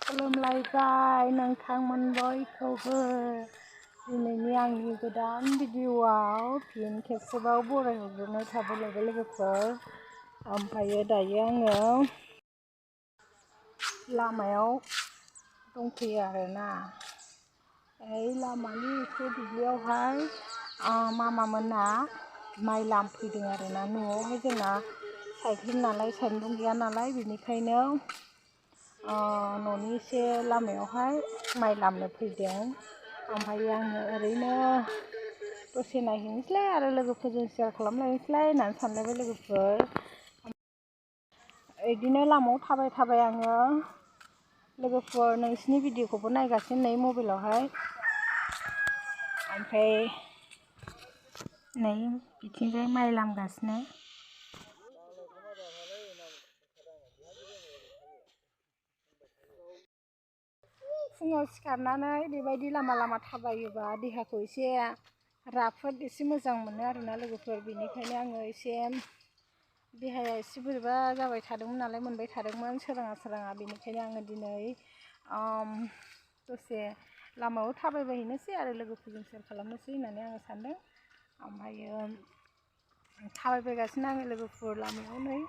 खुलुमलायबाय नोंथांमोन बयखौबो दिनैनि आंनि गोदान भिडिअ'आव फिन खेबसेबाव बरायहरग्रोनाय थाबाय लोगोफोर। ओमफ्राय दायो आङो लामायाव दंफैयो आरोना। लामानि एसे दुब्लियावहाय मामामोना माइ लामफैदों आरोना। न'आवहाय जोंना साइकेल नालाय सान्दुं गैया नालाय बेनिखायनो न'नि एसे लामायावहाय माइ लामनो फैदों। ओमफ्राय आङो ओरैनो दसे नायहैनोसैलाय आरो लोगोफोरजों शेयार खालामलायनोसैलाय होननानै सानलायबाय लोगोफोर। बिदिनो लामायाव थाबाय थाबाय आङो लोगोफोर नोंसिनि भिडिअ'खौबो नायगासिनो नै मबाइलावहाय। ओमफ्राय नै बिथिंजाय माइ लामगासिनो। फुङाव सिखारनानै बेबायदि लामा लामा थाबायोबा देहाखौ एसे राफोद एसे मोजां मोनो आरोना लोगोफोर। बेनिखायनो आङो एसे देहाया एसे बोरैबा जाबाय थादोंमोन नालाय मोनबाय थादोंमोन सोराङा। बेनिखायनो आङो दिनै दसे लामायाव थाबायबायहैनोसै आरो लोगोफोरजों शेयार खालामनोसै होननानै आङो सानदों। ओमफ्रायो थाबायबायगासिनो आङो लोगोफोर लामायाव नै।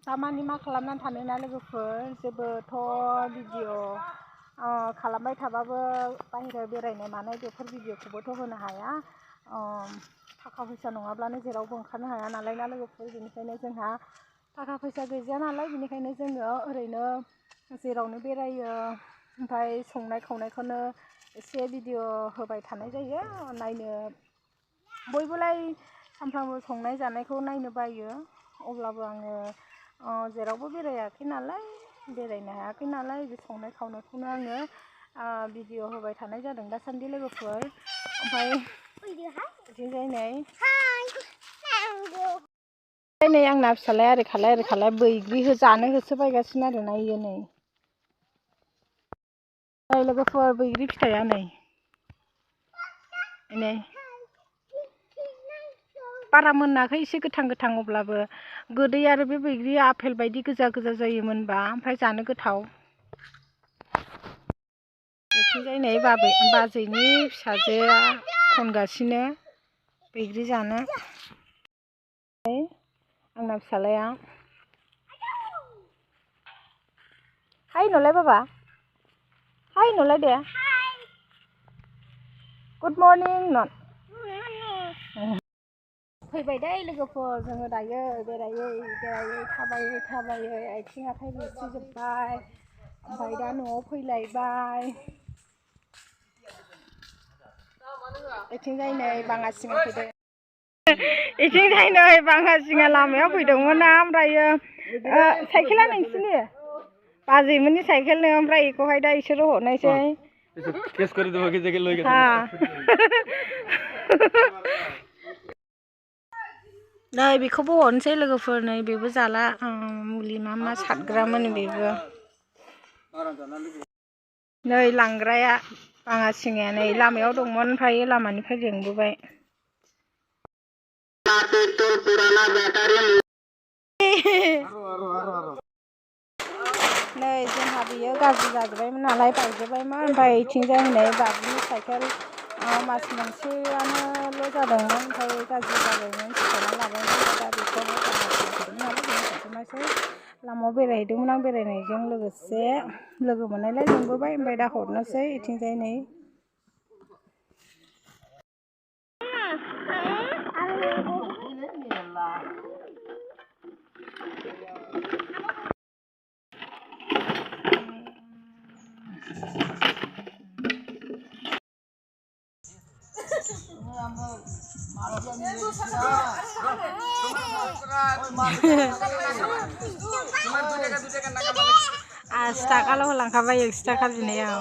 दामानि मा खालामनानै थानोना लोगोफोर, जेबोथ' भिडिअ' खालामबाय थाबाबो बाहेरायाव बेरायनाय मानाय बेफोर भिडिअ'खौबोथ' होनो हाया। थाखा फैसा नङाब्लानो जेरावबो ओंखारनो हाया नालाय ना लोगोफोर। बेनिखायनो जोंहा थाखा फैसा गैजाया नालाय बेनिखायनो जोङो ओरैनो जेरावनो बेरायो। ओमफ्राय संनाय खावनायखौनो एसे भिडिअ' होबाय थानाय जायो। नायनो बयबोलाय सानफ्रामबो संनाय जानायखौ नायनो बायो। अब्लाबो आङो जेरावबो बेरायाखै नालाय बेरायनो हायाखै नालाय बे संनाय खावनायखौनो आङो भिडिअ' होबाय थानाय जादों दासान्दि लोगोफोर। ओमफ्राय बिथिंजाय नै आंना फिसालाया ओरै खालाय बैग्रि जानो होसोबायगासिनो आरोना इयो नै लोगोफोर बैग्रि फिथाइया नै बारा मोनाखै एसे गोथां अब्लाबो गोदै आरो बे बैग्रि आपेल बायदि गोजा जायोमोनबा ओमफ्राय जानो गोथाव। बिथिंजाय नै बाजैनि फिसाजोआ खनगासिनो बैग्रि जानो। आंना फिसालाया हाय नलाय बाबा हाय नलाय दे गुड मर्निं नन फैबाय दै लोगोफोर। जोङो दायो बेरायै थाबायै आथिं आखाइ रुसिजोब्बाय। ओमफ्राय दा न'आव फैलायबाय। इथिंजाय नै बाङासिङा फैदों। इथिंजाय नै बाङासिङा लामायाव फैदोंमोन ना। ओमफ्रायो साइकेला नोंसिनि बाजैमोननि साइकेलनो। ओमफ्राय बेखौहाय दा इसोरो हरनायसै। नै बेखौबो हरनोसै लोगोफोर। नै बेबो जाला मुलि मा सारग्रामोन बेबो। नै लांग्राया बाङासिङाया नै लामायाव दंमोन ओमफ्राय लामानिफ्राय लेंबोबाय। नै जोंहा बियो गाज्रि जाजोब्बायमोन नालाय बायजोब्बायमोन। ओमफ्राय इथिंजाय नै बाबुनि साइकेल मास मोनसेयानोल' जादोंमोन। ओमफ्राय गाज्रि जाबायमोन सोलायना लाबायमोन। दा बेखौहाय लामायाव बेरायहैदोंमोन आं। बेरायनायजों लोगोसे लोगो मोननायलाय लिंबोबाय। ओमफ्राय दा हरनोसै इथिंजाय नै आसि थाखाल' होलांखाबाय 100 थाखा बिनायाव।